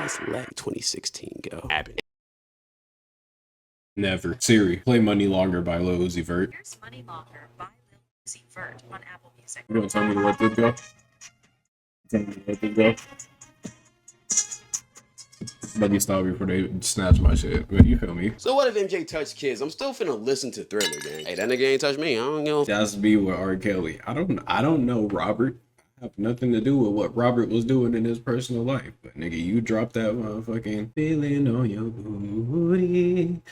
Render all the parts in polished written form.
guys let 2016 go? Never. Siri, play Money Longer by Lil Uzi Vert. Here's Money Longer by Lil Uzi Vert on Apple Music. You gonna tell me to let this go? Tell me to let this go? Let me stop before they snatch my shit. But you feel me? So what if MJ touched kids? I'm still finna listen to Thriller, gang. Hey, that nigga ain't touched me. I don't know. That's me with R. Kelly. I don't know Robert. I have nothing to do with what Robert was doing in his personal life. But nigga, you dropped that motherfucking feeling on your booty.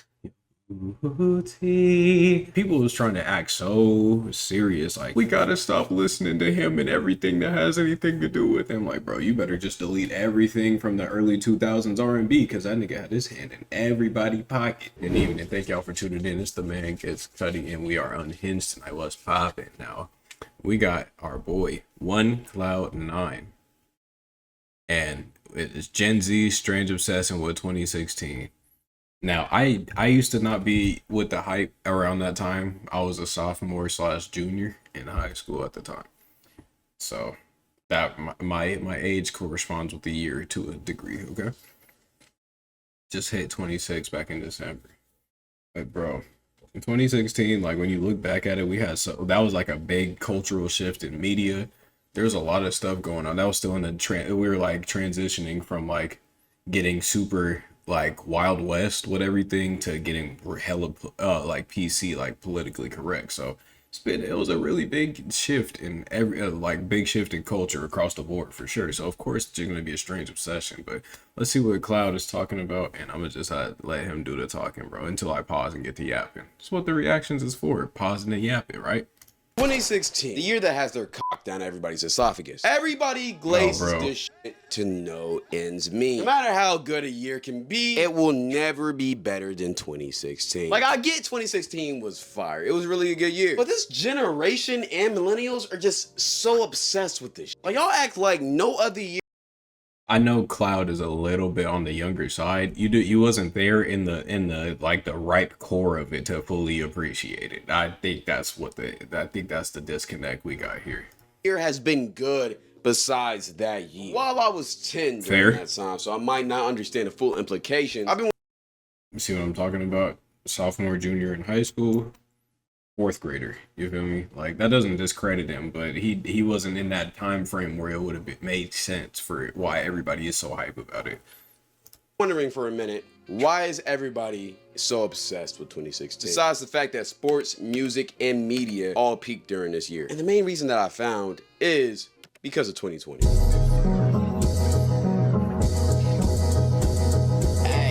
People was trying to act so serious, like we gotta stop listening to him and everything that has anything to do with him. Like, bro, you better just delete everything from the early 2000s R&B, because that nigga had his hand in everybody's pocket. And even, and thank y'all for tuning in. It's the man GitzCuddy, and we are unhinged tonight. What's popping now? We got our boy Cloud9, and it is Gen Z Strange Obsession with 2016. Now, I used to not be with the hype around that time. I was a sophomore / junior in high school at the time. So that my age corresponds with the year to a degree, okay? Just hit 26 back in December. But bro, in 2016, like when you look back at it, that was like a big cultural shift in media. There's a lot of stuff going on. That was still in the we were like transitioning from like getting super like Wild West with everything to getting hella like PC, like politically correct. So it was a really big shift in big shift in culture across the board for sure. So of course it's gonna be a strange obsession, but let's see what Cloud is talking about, and I'm gonna just let him do the talking, bro, until I pause and get to yapping. That's what the reactions is for, pausing and yapping, right? 2016, the year that has their cock down everybody's esophagus. Everybody glazes this shit to no ends meet. No matter how good a year can be, it will never be better than 2016. Like, I get 2016 was fire. It was really a good year. But this generation and millennials are just so obsessed with this shit. Like, y'all act like no other year. I know Cloud is a little bit on the younger side. You wasn't there in the like the right core of it to fully appreciate it. I think that's the disconnect we got here. Year has been good besides that year. While I was 10 during that time, so I might not understand the full implications. You see what I'm talking about? Sophomore, junior in high school, 4th grader, you feel me? Like, that doesn't discredit him, but he wasn't in that time frame where it would have made sense for why everybody is so hype about it. Wondering for a minute, why is everybody so obsessed with 2016? Besides the fact that sports, music, and media all peaked during this year. And the main reason that I found is because of 2020.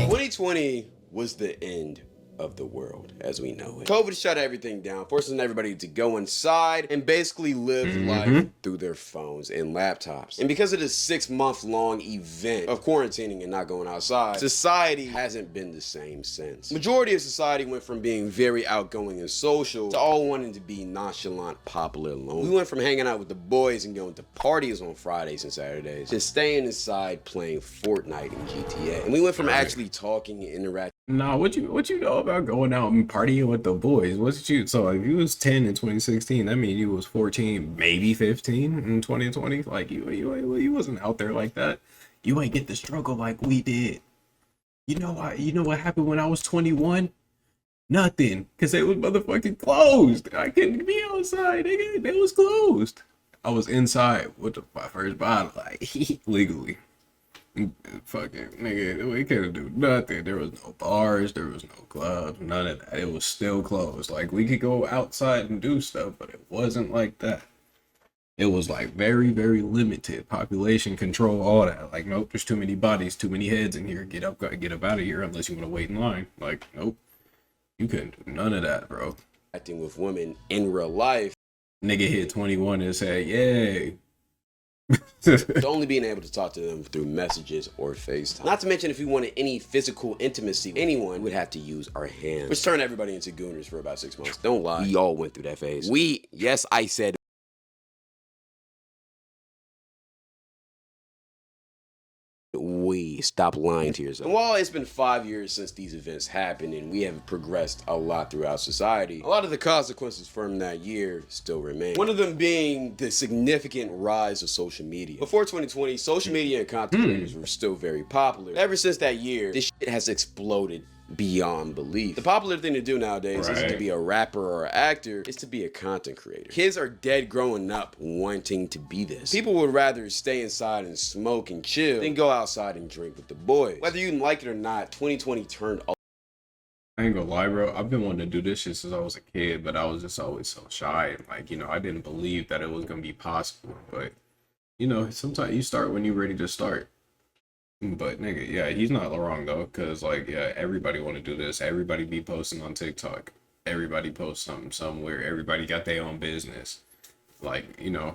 2020 was the end of the world as we know it. COVID shut everything down, forcing everybody to go inside and basically live life through their phones and laptops. And because of this 6-month-long event of quarantining and not going outside, society hasn't been the same since. Majority of society went from being very outgoing and social to all wanting to be nonchalant, popular, alone. We went from hanging out with the boys and going to parties on Fridays and Saturdays to staying inside playing Fortnite and GTA. And we went from actually talking and interacting. Nah, what you know about going out and partying with the boys? So if you was 10 in 2016, that means you was 14, maybe 15 in 2020. Like you wasn't out there like that. You ain't get the struggle like we did. You know what happened when I was 21? Nothing, cause it was motherfucking closed. I couldn't be outside, nigga. It was closed. I was inside with my first bottle, like legally. Fucking nigga, we couldn't do nothing. There was no bars, there was no clubs, none of that. It was still closed. Like, we could go outside and do stuff, but it wasn't like that. It was like very, very limited population control, all that. Like, nope, there's too many bodies, too many heads in here. Get up out of here unless you want to wait in line. Like, nope, you couldn't do none of that, bro. Acting with women in real life. Nigga hit 21 and say, yay. Only being able to talk to them through messages or FaceTime. Not to mention, if we wanted any physical intimacy with anyone, would have to use our hands, which turned everybody into gooners for about 6 months. Don't lie, we all went through that phase. Yes, I said we stop lying to yourself. And while it's been 5 years since these events happened and we have progressed a lot throughout society, a lot of the consequences from that year still remain. One of them being the significant rise of social media. Before 2020, social media and content creators were still very popular. Ever since that year, this shit has exploded beyond belief. The popular thing to do nowadays isn't to be a rapper or an actor, it's to be a content creator. Kids are dead growing up wanting to be this. People would rather stay inside and smoke and chill than go outside and drink with the boys. Whether you like it or not, 2020 turned all. I ain't gonna lie, bro. I've been wanting to do this shit since I was a kid, but I was just always so shy. Like, I didn't believe that it was gonna be possible. But, sometimes you start when you're ready to start. But nigga, yeah, he's not wrong though, cause like, yeah, everybody want to do this. Everybody be posting on TikTok. Everybody posts something somewhere. Everybody got their own business, like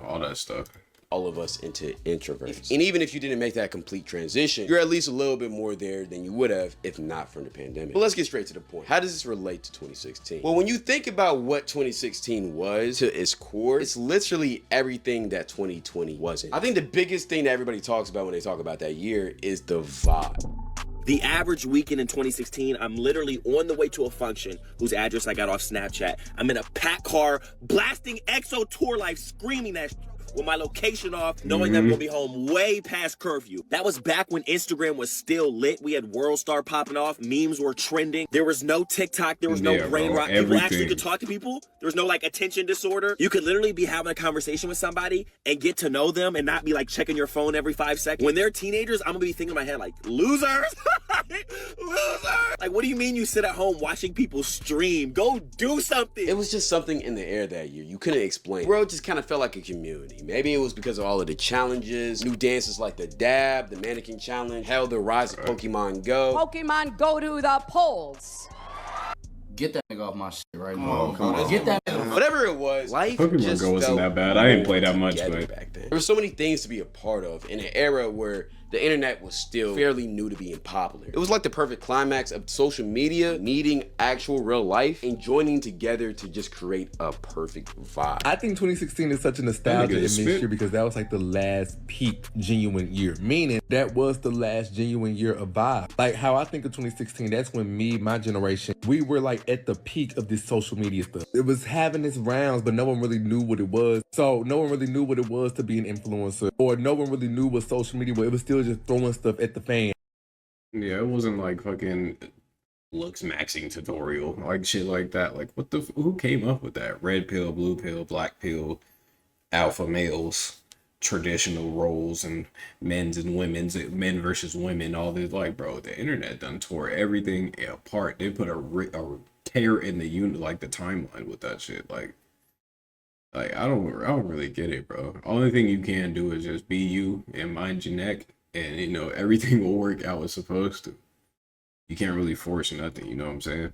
all that stuff. All of us into introverts. And even if you didn't make that complete transition, you're at least a little bit more there than you would have if not from the pandemic. But let's get straight to the point. How does this relate to 2016? Well, when you think about what 2016 was to its core, it's literally everything that 2020 wasn't. I think the biggest thing that everybody talks about when they talk about that year is the vibe. The average weekend in 2016, I'm literally on the way to a function whose address I got off Snapchat. I'm in a packed car, blasting EXO Tour Life, screaming that with my location off, knowing that I'm gonna be home way past curfew. That was back when Instagram was still lit. We had World Star popping off, memes were trending. There was no TikTok, there was no brain rot. People actually could talk to people. There was no like attention disorder. You could literally be having a conversation with somebody and get to know them and not be like checking your phone every 5 seconds. When they're teenagers, I'm gonna be thinking in my head like, losers! Losers! Like, what do you mean you sit at home watching people stream? Go do something! It was just something in the air that year. You couldn't explain. The world just kind of felt like a community. Maybe it was because of all of the challenges, new dances like the dab, the mannequin challenge, hell, the rise of Pokemon Go. Pokemon go to the polls. Get that nigga off my shit right now. Come on. Get that nigga. Whatever it was, life Pokemon just Go wasn't felt that bad. I didn't play that much, but back then. There were so many things to be a part of in an era where the internet was still fairly new to being popular. It was like the perfect climax of social media meeting actual real life and joining together to just create a perfect vibe. I think 2016 is such a nostalgia and mixture because that was like the last peak genuine year. Meaning that was the last genuine year of vibe. Like how I think of 2016, that's when me, my generation, we were like at the peak of this social media stuff. It was having its rounds, but no one really knew what it was. So no one really knew what it was to be an influencer, or no one really knew what social media was. It was still just throwing stuff at the fan. yeah, it wasn't like fucking looks maxing tutorial, like shit like that. Like who came up with that? Red pill, blue pill, black pill, alpha males, traditional roles, and men's and women's, men versus women, all this. Like, bro, the internet done tore everything apart. They put a tear in the unit, like the timeline with that shit. Like I don't really get it, bro. Only thing you can do is just be you and mind your neck, and everything will work out as supposed to. You can't really force nothing, you know what I'm saying?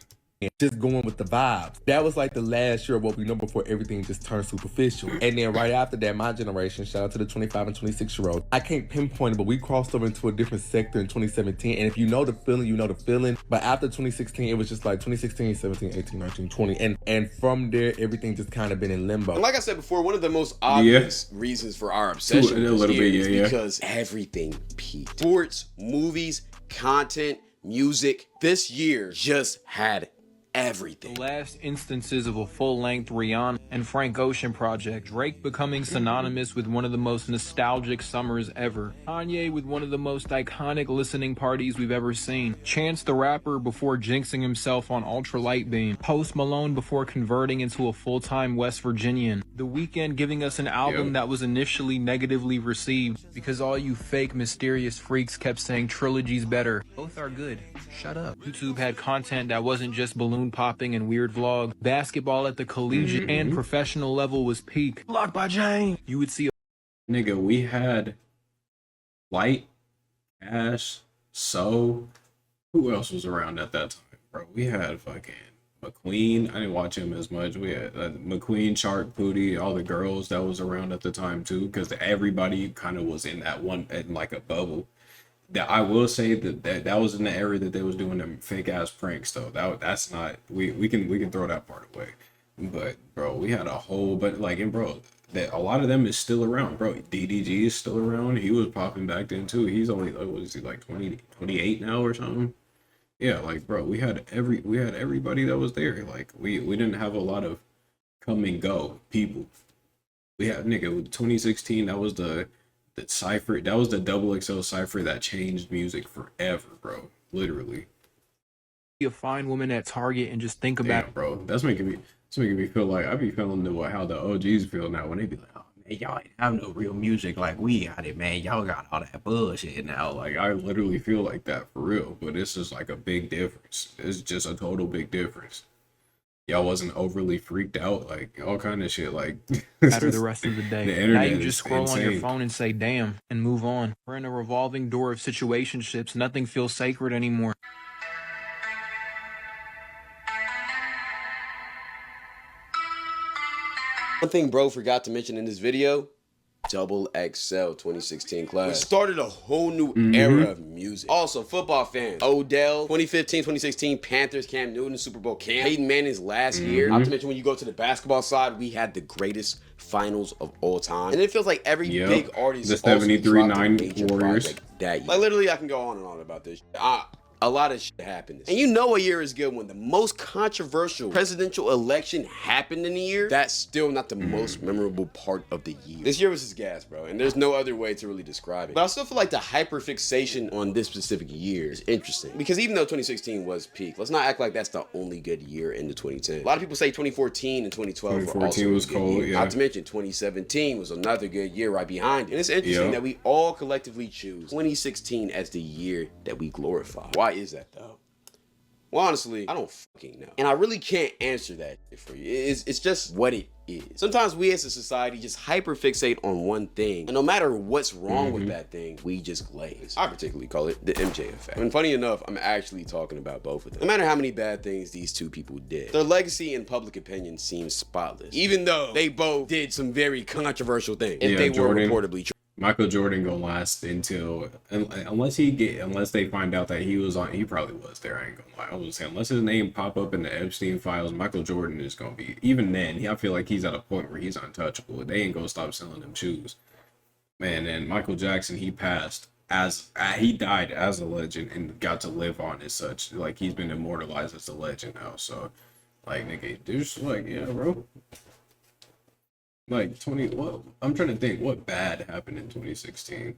Just going with the vibes. That was like the last year of what we know before everything just turned superficial. And then right after that, my generation, shout out to the 25 and 26 year olds. I can't pinpoint it, but we crossed over into a different sector in 2017. And if you know the feeling, you know the feeling. But after 2016, it was just like 2016, 17, 18, 19, 20. And from there, everything just kind of been in limbo. And like I said before, one of the most obvious reasons for our obsession a little bit, is because everything peaked. Sports, movies, content, music. This year just had everything. The last instances of a full-length Rihanna and Frank Ocean project, Drake becoming synonymous with one of the most nostalgic summers ever, Kanye with one of the most iconic listening parties we've ever seen, Chance the Rapper before jinxing himself on Ultra Light Beam, Post Malone before converting into a full-time West Virginian, The Weeknd giving us an album that was initially negatively received because all you fake mysterious freaks kept saying trilogy's better. Both are good. Shut up. YouTube had content that wasn't just balloon popping and weird vlog. Basketball at the collegiate and professional level was peak. Blocked by Jane. You would see Nigga, we had Light, Cash, So. Who else was around at that time, bro? We had fucking McQueen. I didn't watch him as much. We had McQueen, Shark, Pootie, all the girls that was around at the time too, because everybody kind of was in that one, in like a bubble. That I will say that was in the era that they was doing them fake ass pranks though. That's not, we can throw that part away. But bro, we had a whole, but like, and bro, that a lot of them is still around, bro. DDG is still around. He was popping back then too. He's only like, what is he, like 28 now or something? Yeah, like bro, we had everybody that was there. Like we didn't have a lot of come and go people. We had nigga with 2016. That was the cipher. That was the double XL cipher that changed music forever, bro. Literally. A fine woman at Target and just think about Damn, bro. That's making me feel like I be feeling how the OGs feel now when they be like, oh man, y'all ain't have no real music like we got it, man. Y'all got all that bullshit now. Like I literally feel like that for real. But it's just like a big difference. It's just a total big difference. Y'all wasn't overly freaked out, like all kind of shit, like better the rest of the day. The Now internet you is just scroll on your insane. phone and say damn and move on. We're in a revolving door of situationships. Nothing feels sacred anymore. One thing bro forgot to mention in this video, Double XL 2016 class. It started a whole new era of music. Also, football fans, Odell, 2015, 2016, Panthers, Cam Newton, Super Bowl camp, Peyton Manning's last year. Not to mention when you go to the basketball side, we had the greatest finals of all time. And it feels like every big artist the also 73-9 Warriors. that year. Like literally I can go on and on about this. A lot of shit happened. And you know a year is good when the most controversial presidential election happened in a year. That's still not the most memorable part of the year. This year was just gas, bro. And there's no other way to really describe it. But I still feel like the hyperfixation on this specific year is interesting. Because even though 2016 was peak, let's not act like that's the only good year into 2010. A lot of people say 2014 and 2012 were also was good cold, years. yeah. Not to mention 2017 was another good year right behind it. And it's interesting that we all collectively choose 2016 as the year that we glorify. Why is that though? Well, honestly, I don't fucking know. And I really can't answer that for you. It's just what it is. Sometimes we as a society just hyperfixate on one thing. And no matter what's wrong with that thing, we just glaze. I particularly call it the MJ effect. And funny enough, I'm actually talking about both of them. No matter how many bad things these two people did, their legacy in public opinion seems spotless. Even though they both did some very controversial things. If they Jordan. were reportedly true. Michael Jordan gonna last until unless they find out that he was on. He probably was there. I ain't gonna lie. I was saying unless his name pop up in the Epstein files, Michael Jordan is gonna be. Even then, I feel like he's at a point where he's untouchable. They ain't gonna stop selling them shoes, man. And Michael Jackson, he passed he died as a legend and got to live on as such. Like he's been immortalized as a legend now. So, like nigga, there's like bro. Like I'm trying to think what bad happened in 2016.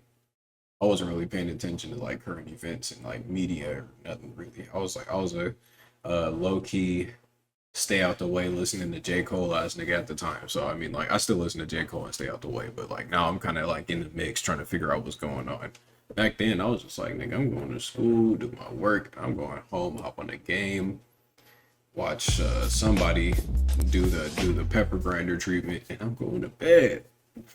I wasn't really paying attention to like current events and like media or nothing really. I was a low key stay out the way listening to J. Cole as nigga at the time. So I mean like I still listen to J. Cole and stay out the way, but like now I'm kind of like in the mix trying to figure out what's going on. Back then I was just like nigga, I'm going to school, do my work, I'm going home, hop on the game. Watch somebody do the pepper grinder treatment, and I'm going to bed.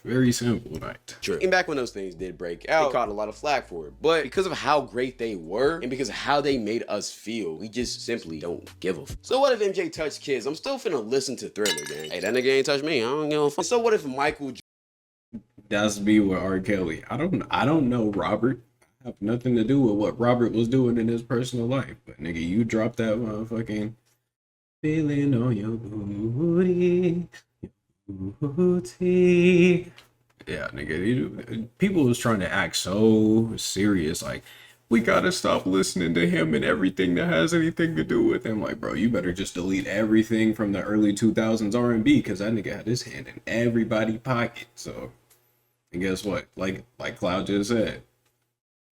Very simple night. True. And back when those things did break out, they caught a lot of flack for it. But because of how great they were, and because of how they made us feel, we just simply don't give a f. So what if MJ touched kids? I'm still finna listen to Thriller, gang. Hey, that nigga ain't touched me. I don't give a f. So what if Michael? That's me with R. Kelly. I don't know Robert. I have nothing to do with what Robert was doing in his personal life. But nigga, you dropped that motherfucking. Feeling on your booty, Yeah, nigga, people was trying to act so serious, like, we gotta stop listening to him and everything that has anything to do with him. Like, bro, you better just delete everything from the early 2000s R&B, because that nigga had his hand in everybody's pocket. So, and guess what? Like Cloud just said,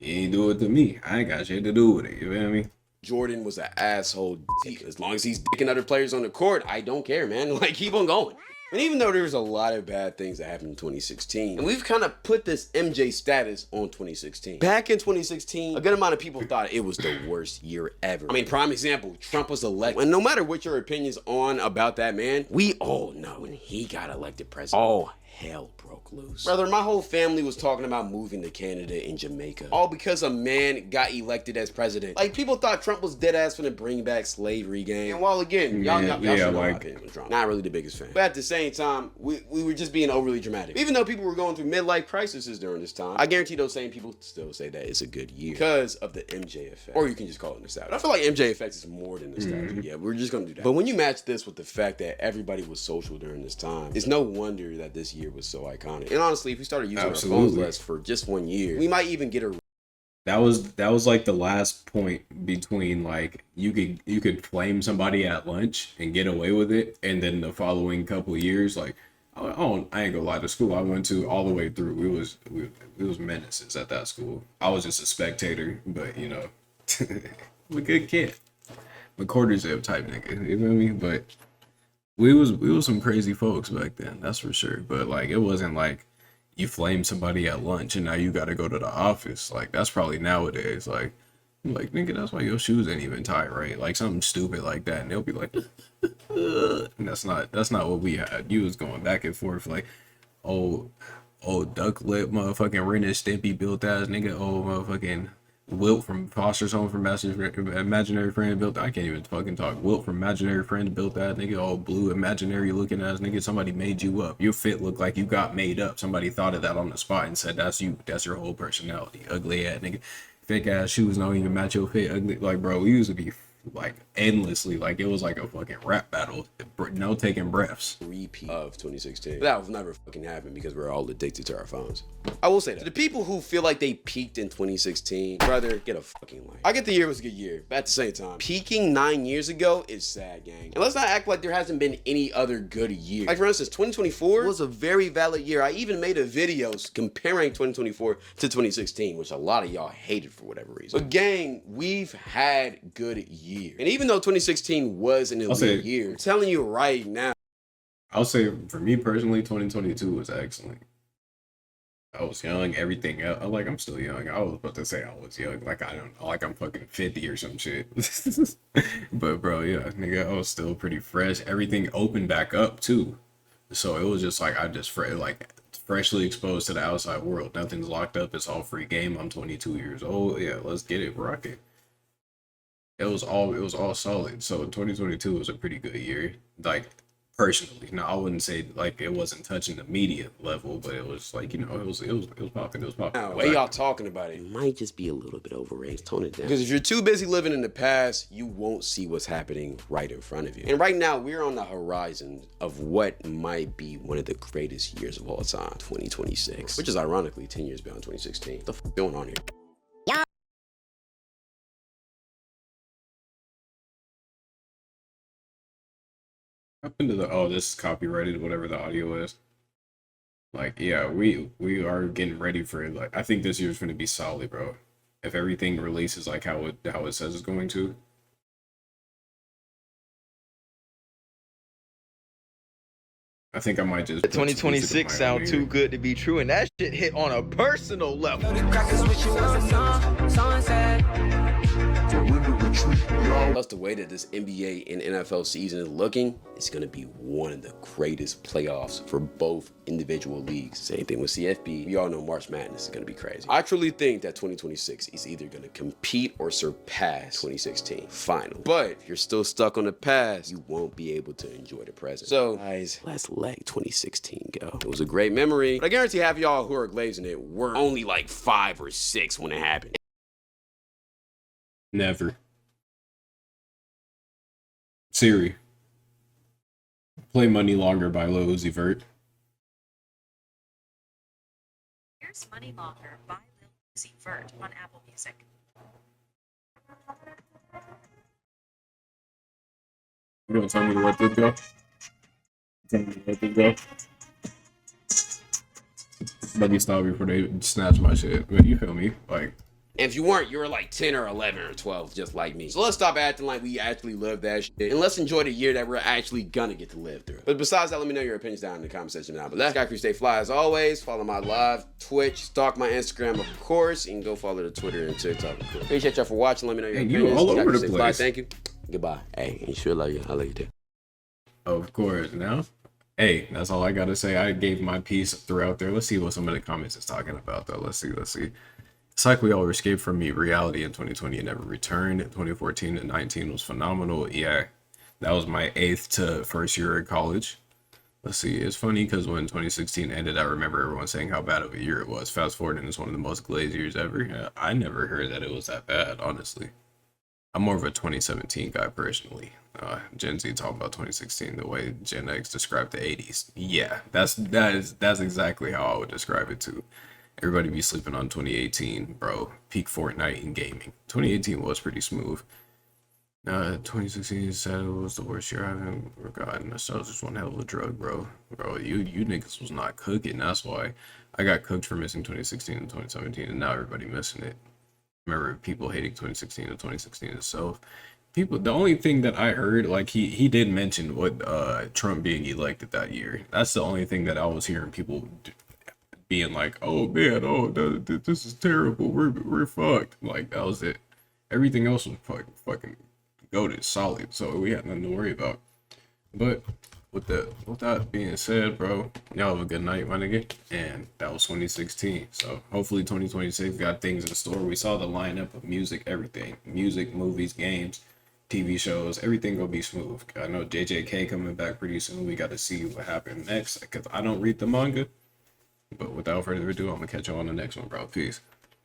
he ain't do it to me. I ain't got shit to do with it, you feel me? Jordan was an asshole. As long as he's dicking other players on the court, I don't care, man. Like, keep on going. And even though there's a lot of bad things that happened in 2016, and we've kind of put this MJ status on 2016. Back in 2016, a good amount of people thought it was the worst year ever. I mean, prime example, Trump was elected. And no matter what your opinions on about that man, we all know when he got elected president, all hell broke loose. Brother, my whole family was talking about moving to Canada and Jamaica, all because a man got elected as president. Like, people thought Trump was dead ass finna bring back slavery gang. And while again, y'all should know my opinion was Trump. Not really the biggest fan. But at the same time, we were just being overly dramatic. Even though people were going through midlife crises during this time, I guarantee those same people still say that it's a good year because of the MJ effect. Or you can just call it nostalgia. I feel like MJ effect is more than nostalgia. Yeah, we're just gonna do that. But when you match this with the fact that everybody was social during this time, it's no wonder that this year was so iconic. And honestly, if we started using our phones less for just 1 year, we might even get a... That was like the last point between, like, you could flame somebody at lunch and get away with it, and then the following couple of years, like, I ain't gonna lie, the school I went to all the way through, it was menaces at that school. I was just a spectator, but you know, I'm a good kid, a quarter zip type nigga, you know what I mean? But we was some crazy folks back then, that's for sure. But like, it wasn't like you flame somebody at lunch and now you gotta go to the office. Like, that's probably nowadays. Like, I'm like, nigga, that's why your shoes ain't even tight, right? Like something stupid like that, and they'll be like, and that's not what we had. You was going back and forth like, oh, duck lip, motherfucking Ren and Stimpy built ass nigga, oh, motherfucking Wilt from Foster's Home for Imaginary Friend built. I can't even fucking talk. Wilt from Imaginary Friend built that nigga. All blue, imaginary looking ass nigga. Somebody made you up. Your fit looked like you got made up. Somebody thought of that on the spot and said that's you. That's your whole personality. Ugly ass nigga. Fake ass shoes don't even match your fit. Ugly. Like, bro, we used to be like endlessly, like it was like a fucking rap battle. No taking breaths. Repeat of 2016. That will never fucking happen because we're all addicted to our phones. I will say that. To the people who feel like they peaked in 2016, brother, get a fucking life. I get the year was a good year, but at the same time, peaking 9 years ago is sad, gang. And let's not act like there hasn't been any other good year. Like, for instance, 2024 was a very valid year. I even made a video comparing 2024 to 2016, which a lot of y'all hated for whatever reason. But gang, we've had good years. And even though 2016 was an elite year, I'm telling you right now, I'll say for me personally, 2022 was excellent. I was young, everything else. Like, I'm still young. I was about to say I was young. Like, I don't know, like I'm fucking 50 or some shit. But bro, yeah, nigga, I was still pretty fresh. Everything opened back up too. So it was just like, I just freshly exposed to the outside world. Nothing's locked up. It's all free game. I'm 22 years old. Yeah, let's get it, rock it. It was all solid. So 2022 was a pretty good year. Like, personally, now I wouldn't say like it wasn't touching the media level, but it was like, you know, it was popping. Now, the way y'all talking about it might just be a little bit overrated. Tone it down. Because if you're too busy living in the past, you won't see what's happening right in front of you. And right now, we're on the horizon of what might be one of the greatest years of all time, 2026, which is ironically 10 years beyond 2016. What the fuck going on here? Into the this is copyrighted, whatever the audio is. Like, yeah, we are getting ready for it. Like, I think this year's gonna be solid, bro. If everything releases like how it says it's going to. I think I might just 2026 sound too good to be true, and that shit hit on a personal level. Plus, the way that this NBA and NFL season is looking, it's going to be one of the greatest playoffs for both individual leagues. Same thing with CFB. We all know March Madness is going to be crazy. I truly think that 2026 is either going to compete or surpass 2016 final. But if you're still stuck on the past, you won't be able to enjoy the present. So, guys, let's let 2016 go. It was a great memory, but I guarantee half y'all who are glazing it were only like 5 or 6 when it happened. Never. Siri, play Money Longer by Lil Uzi Vert. Here's Money Longer by Lil Uzi Vert on Apple Music. You gonna tell me to let this go? Tell me to let this go? Let me stop before they snatch my shit. But you feel me? Like, and if you weren't, you were like 10 or 11 or 12, just like me. So let's stop acting like we actually live that shit. And let's enjoy the year that we're actually gonna get to live through. But besides that, let me know your opinions down in the comment section down below. Sky Crew, stay fly as always. Follow my live Twitch, stalk my Instagram, of course, and go follow the Twitter and TikTok, of course. Appreciate y'all for watching. Let me know your opinions. You all over the place. Fly. Thank you. Goodbye. Hey, you sure love you. I love you too. Of course. Now, Hey, that's all I gotta say. I gave my piece throughout there. Let's see what some of the comments is talking about though. Let's see. It's like we all escaped from reality in 2020 and never returned. 2014 to 19 was phenomenal. Yeah, that was my 8th to first year at college. Let's see. It's funny because when 2016 ended, I remember everyone saying how bad of a year it was. Fast forward, and it's one of the most glazed years ever. Yeah, I never heard that it was that bad, honestly. I'm more of a 2017 guy personally. Gen Z talking about 2016 the way Gen X described the 80s. Yeah, that's exactly how I would describe it too. Everybody be sleeping on 2018, bro. Peak Fortnite in gaming. 2018 was pretty smooth. 2016 said it was the worst year I've ever gotten. That was just one hell of a drug, bro. Bro, you niggas was not cooking. That's why I got cooked for missing 2016 and 2017, and now everybody missing it. Remember people hating 2016 and 2016 itself. People, the only thing that I heard, like he did mention what Trump being elected that year. That's the only thing that I was hearing people being like, oh man, oh this is terrible. We're fucked. Like that was it. Everything else was fucking goated solid. So we had nothing to worry about. But with that being said, bro, y'all have a good night, my nigga. And that was 2016. So hopefully 2026 got things in store. We saw the lineup of music, everything. Music, movies, games, TV shows, everything gonna be smooth. I know JJK coming back pretty soon. We got to see what happened next because I don't read the manga. But without further ado, I'm gonna catch you on the next one, bro. Peace.